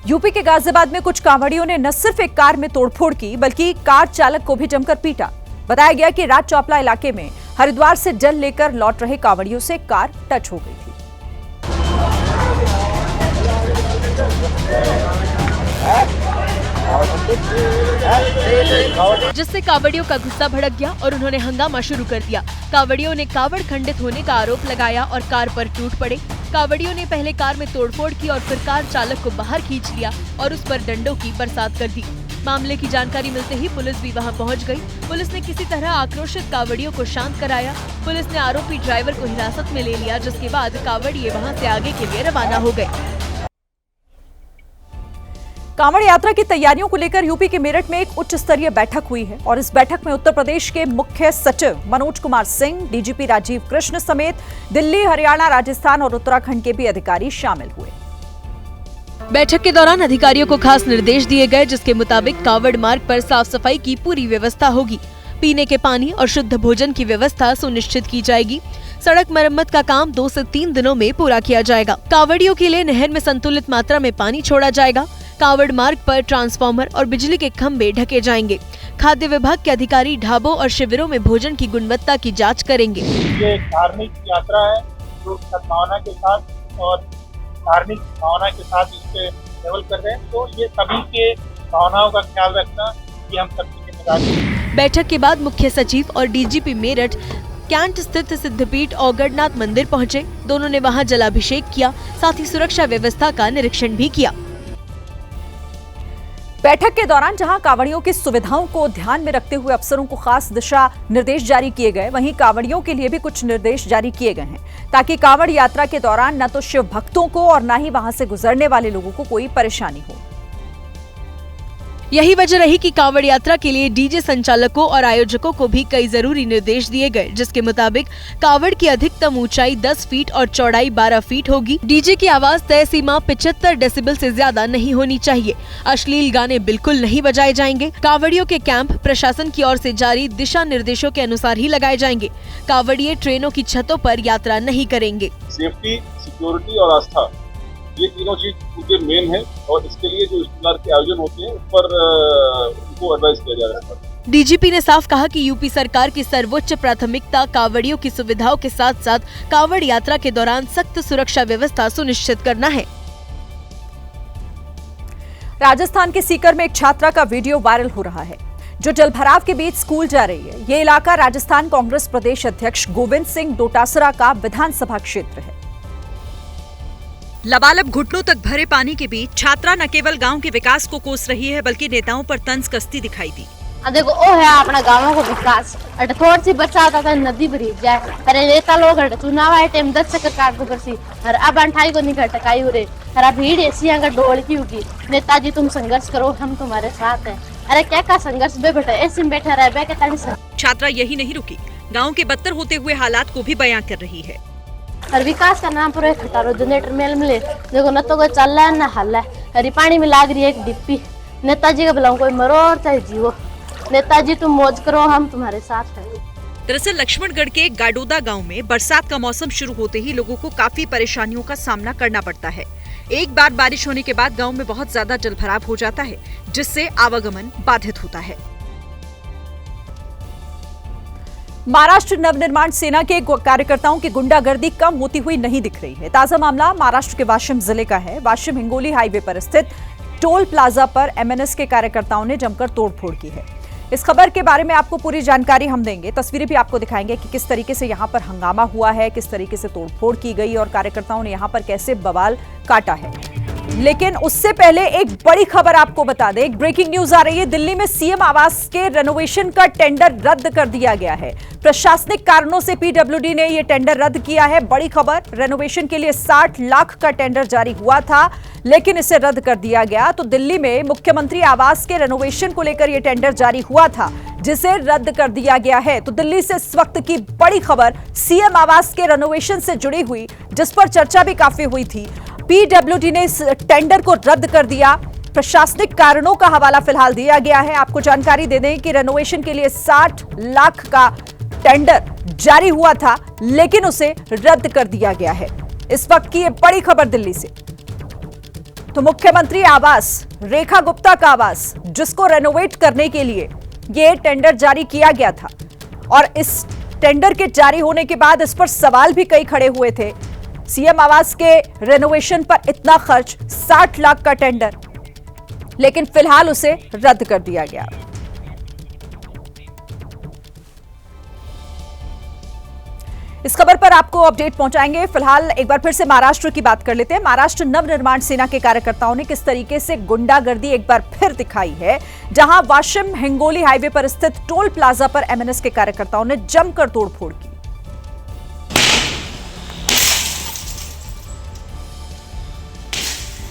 UP के गाजियाबाद में कुछ कांवड़ियों ने न सिर्फ एक कार में तोड़फोड़ की बल्कि कार चालक को भी जमकर पीटा। बताया गया कि राज चौपला इलाके में हरिद्वार से जल लेकर लौट रहे कांवड़ियों से कार टच हो गई थी। जिससे कांवड़ियों का गुस्सा भड़क गया और उन्होंने हंगामा शुरू कर दिया। कांवड़ियों ने कावड़ खंडित होने का आरोप लगाया और कार पर टूट पड़े। कांवड़ियों ने पहले कार में तोड़फोड़ की और फिर कार चालक को बाहर खींच लिया और उस पर डंडों की बरसात कर दी। मामले की जानकारी मिलते ही पुलिस भी वहां पहुंच गई। पुलिस ने किसी तरह आक्रोशित कांवड़ियों को शांत कराया। पुलिस ने आरोपी ड्राइवर को हिरासत में ले लिया, जिसके बाद कांवड़िए वहां से आगे के लिए रवाना हो गए। कांवड़ यात्रा की तैयारियों को लेकर यूपी के मेरठ में एक उच्च स्तरीय बैठक हुई है और इस बैठक में उत्तर प्रदेश के मुख्य सचिव मनोज कुमार सिंह, डीजीपी राजीव कृष्ण समेत दिल्ली, हरियाणा, राजस्थान और उत्तराखंड के भी अधिकारी शामिल हुए। बैठक के दौरान अधिकारियों को खास निर्देश दिए गए, जिसके मुताबिक कावड़ मार्ग पर साफ सफाई की पूरी व्यवस्था होगी। पीने के पानी और शुद्ध भोजन की व्यवस्था सुनिश्चित की जाएगी। सड़क मरम्मत का काम 2 से 3 दिनों में पूरा किया जाएगा। कांवड़ियों के लिए नहर में संतुलित मात्रा में पानी छोड़ा जाएगा। कावड़ मार्ग पर ट्रांसफार्मर और बिजली के खंभे ढके जाएंगे। खाद्य विभाग के अधिकारी ढाबों और शिविरों में भोजन की गुणवत्ता की जांच करेंगे। ये धार्मिक यात्रा है जो सद्भावना के साथ और धार्मिक भावना के साथ इससे ट्रेवल कर रहे हैं, तो ये सभी के भावनाओं का ख्याल रखना ये हम सबकी जिम्मेदारी है। बैठक के बाद मुख्य सचिव और डीजीपी मेरठ कैंट स्थित सिद्धपीठ औगड़नाथ मंदिर पहुंचे। दोनों ने वहां जलाभिषेक किया, साथ ही सुरक्षा व्यवस्था का निरीक्षण भी किया। बैठक के दौरान जहां कांवड़ियों की सुविधाओं को ध्यान में रखते हुए अफसरों को खास दिशा निर्देश जारी किए गए, वहीं कांवड़ियों के लिए भी कुछ निर्देश जारी किए गए हैं ताकि कांवड़ यात्रा के दौरान न तो शिव भक्तों को और न ही वहां से गुजरने वाले लोगों को कोई परेशानी हो। यही वजह रही कि कांवड़ यात्रा के लिए डीजे संचालकों और आयोजकों को भी कई जरूरी निर्देश दिए गए, जिसके मुताबिक कांवड़ की अधिकतम ऊंचाई 10 फीट और चौड़ाई 12 फीट होगी। डीजे की आवाज तय सीमा 75 डेसिबल से ज्यादा नहीं होनी चाहिए। अश्लील गाने बिल्कुल नहीं बजाए जाएंगे। कांवड़ियों के कैंप प्रशासन की ओर से जारी दिशा निर्देशों के अनुसार ही लगाए जाएंगे। कांवड़िए ट्रेनों की छतों पर यात्रा नहीं करेंगे। सेफ्टी, सिक्योरिटी और आस्था, ये तीनों चीज मुझे मेन है और इसके लिए जो इस प्रकार के आयोजन होते हैं उस पर उनको एडवाइस किया जा रहा है। डीजीपी ने साफ कहा कि यूपी सरकार की सर्वोच्च प्राथमिकता कांवड़ियों की सुविधाओं के साथ साथ कांवड़ यात्रा के दौरान सख्त सुरक्षा व्यवस्था सुनिश्चित करना है। राजस्थान के सीकर में एक छात्रा का वीडियो वायरल हो रहा है जो जलभराव के बीच स्कूल जा रही है। ये इलाका राजस्थान कांग्रेस प्रदेश अध्यक्ष गोविंद सिंह डोटासरा का विधानसभा क्षेत्र है। लबालब घुटनों तक भरे पानी के बीच छात्रा न केवल गांव के विकास को कोस रही है बल्कि नेताओं पर तंज कसती दिखाई दी। देखो ओ है अपना गाँव को विकास, थोड़ी सी बरसात आता नदी भरी जाए। अरे नेता लोग चुनाव आए टाइम 10 चक्कर काट दो बरसी और अब अंठाई को नहीं घटकाई हो रहे। अरे भीड़ ऐसी अगर डोल की होगी, नेताजी तुम संघर्ष करो, हम तुम्हारे साथ हैं। अरे क्या का संघर्ष बे बेटा ऐसे में बैठा रह बे। छात्रा यही नहीं रुकी, गाँव के बदतर होते हुए हालात को भी बयां कर रही है। और विकास का नाम पर खटारो जनरेटर मेल मिले, देखो न तो कोई चल रहा है न हल है। हरी पानी में लाग रही है एक डिप्पी। नेताजी का बुलाऊं कोई मरो और चाहे जीवो, नेताजी तुम मौज करो, हम तुम्हारे साथ हैं। दरअसल लक्ष्मणगढ़ के गाडोदा गांव में बरसात का मौसम शुरू होते ही लोगों को काफी परेशानियों का सामना करना पड़ता है। एक बार बारिश होने के बाद गांव में बहुत ज्यादा जलभराव हो जाता है, जिससे आवागमन बाधित होता है। महाराष्ट्र नवनिर्माण सेना के कार्यकर्ताओं की गुंडागर्दी कम होती हुई नहीं दिख रही है। ताजा मामला महाराष्ट्र के वाशिम जिले का है। वाशिम हिंगोली हाईवे पर स्थित टोल प्लाजा पर एमएनएस के कार्यकर्ताओं ने जमकर तोड़फोड़ की है। इस खबर के बारे में आपको पूरी जानकारी हम देंगे, तस्वीरें भी आपको दिखाएंगे कि किस तरीके से यहां पर हंगामा हुआ है, किस तरीके से तोड़फोड़ की गई और कार्यकर्ताओं ने यहां पर कैसे बवाल काटा है। लेकिन उससे पहले एक बड़ी खबर आपको बता दें, एक ब्रेकिंग न्यूज आ रही है। दिल्ली में सीएम आवास के रेनोवेशन का टेंडर रद्द कर दिया गया है। प्रशासनिक कारणों से पीडब्ल्यूडी ने यह टेंडर रद्द किया है। बड़ी खबर, रेनोवेशन के लिए 60 लाख का टेंडर जारी हुआ था लेकिन इसे रद्द कर दिया गया। तो दिल्ली में मुख्यमंत्री आवास के रेनोवेशन को लेकर यह टेंडर जारी हुआ था जिसे रद्द कर दिया गया है। तो दिल्ली से इस वक्त की बड़ी खबर सीएम आवास के रेनोवेशन से जुड़ी हुई, जिस पर चर्चा भी काफी हुई थी। पीडब्ल्यूडी ने इस टेंडर को रद्द कर दिया। प्रशासनिक कारणों का हवाला फिलहाल दिया गया है। आपको जानकारी दे दें कि रेनोवेशन के लिए 60 लाख का टेंडर जारी हुआ था लेकिन उसे रद्द कर दिया गया है। इस वक्त की ये बड़ी खबर दिल्ली से। तो मुख्यमंत्री आवास रेखा गुप्ता का आवास, जिसको रेनोवेट करने के लिए ये टेंडर जारी किया गया था, और इस टेंडर के जारी होने के बाद इस पर सवाल भी कई खड़े हुए थे। सीएम आवास के रेनोवेशन पर इतना खर्च, 60 लाख का टेंडर, लेकिन फिलहाल उसे रद्द कर दिया गया। इस खबर पर आपको अपडेट पहुंचाएंगे। फिलहाल एक बार फिर से महाराष्ट्र की बात कर लेते हैं। महाराष्ट्र नवनिर्माण सेना के कार्यकर्ताओं ने किस तरीके से गुंडागर्दी एक बार फिर दिखाई है, जहां वाशिम हिंगोली हाईवे पर स्थित टोल प्लाजा पर एमएनएस के कार्यकर्ताओं ने जमकर तोड़फोड़ की।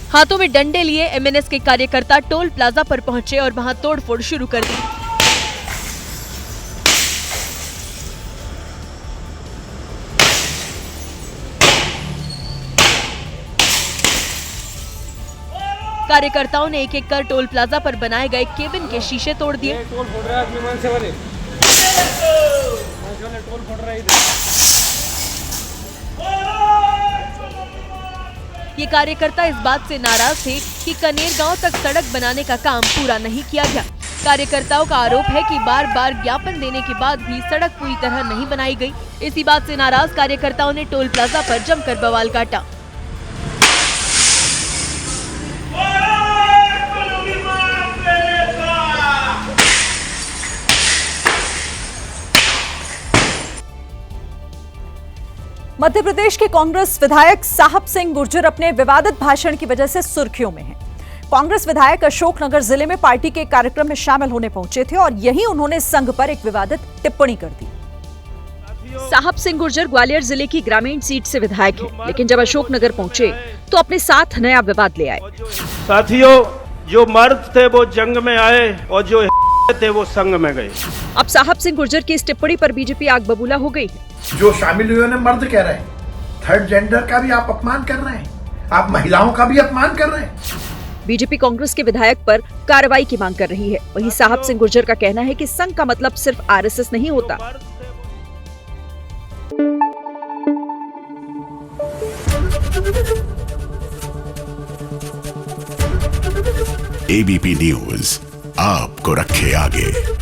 हाथों में डंडे लिए एमएनएस के कार्यकर्ता टोल प्लाजा पर पहुंचे और वहां तोड़फोड़ शुरू कर दी। कार्यकर्ताओं ने एक एक कर टोल प्लाजा पर बनाए गए केबिन के शीशे तोड़ दिए। ये कार्यकर्ता इस बात से नाराज थे कि कनेर गांव तक सड़क बनाने का काम पूरा नहीं किया गया। कार्यकर्ताओं का आरोप है कि बार बार ज्ञापन देने के बाद भी सड़क पूरी तरह नहीं बनाई गई। इसी बात से नाराज कार्यकर्ताओं ने टोल प्लाजा पर जमकर बवाल काटा। मध्य प्रदेश के कांग्रेस विधायक साहब सिंह गुर्जर अपने विवादित भाषण की वजह से सुर्खियों में हैं। कांग्रेस विधायक अशोकनगर जिले में पार्टी के कार्यक्रम में शामिल होने पहुंचे थे और यहीं उन्होंने संघ पर एक विवादित टिप्पणी कर दी। साहब सिंह गुर्जर ग्वालियर जिले की ग्रामीण सीट से विधायक हैं, लेकिन जब अशोकनगर पहुंचे तो अपने साथ नया विवाद ले आए। साथियों, जो मर्द थे वो जंग में आए और जो थे वो संग में गए। अब साहब सिंह गुर्जर की इस टिप्पणी पर बीजेपी आग बबूला हो गई है। जो शामिल हुए उन्हें मर्द कह रहे हैं, थर्ड जेंडर का भी आप अपमान कर रहे हैं, आप महिलाओं का भी अपमान कर रहे हैं। बीजेपी कांग्रेस के विधायक पर कार्रवाई की मांग कर रही है। वहीं साहब सिंह गुर्जर का कहना है कि संघ का मतलब सिर्फ आरएसएस नहीं होता। एबीपी न्यूज आपको रखे आगे।